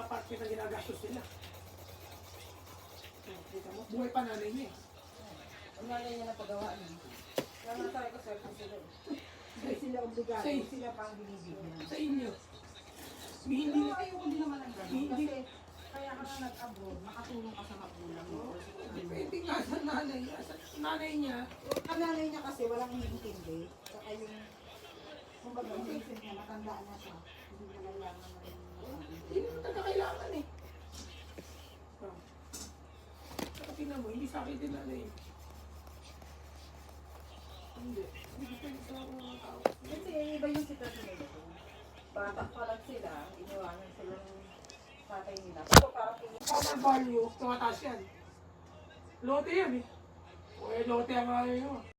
apartment na ginagastos nila. Kita mo, buhay pa nanay niya eh. Ang nanay niya na pagawa niya. Kaya nga tayo ko sir, sila. Hindi sila obligado, Say. sila pang binibigyan. Sa inyo. Hindi, Pero ayoko din naman ang gano'n. Hindi. Kasi kaya ka na nag-abroad, makatulong ka sa magulang mo. depende nga sa nanay niya. Sa nanay niya, Ang nanay niya kasi walang hihintindi. Saka yung, kumbaga, yung isip niya, matandaan na siya. Hindi na kailangan na rin hindi naman talaga kailangan eh. Saka tingnan mo, hindi sa akin din nanay. Hindi. Hindi depende sa mga tao. Kasi iba yung sitwasyon nila. Bata pa lang sila, iniwanan sila ng tatay nila. Pero parang Common value, tumataas yan. Lote yan eh. O eh, lote ang ayaw yun.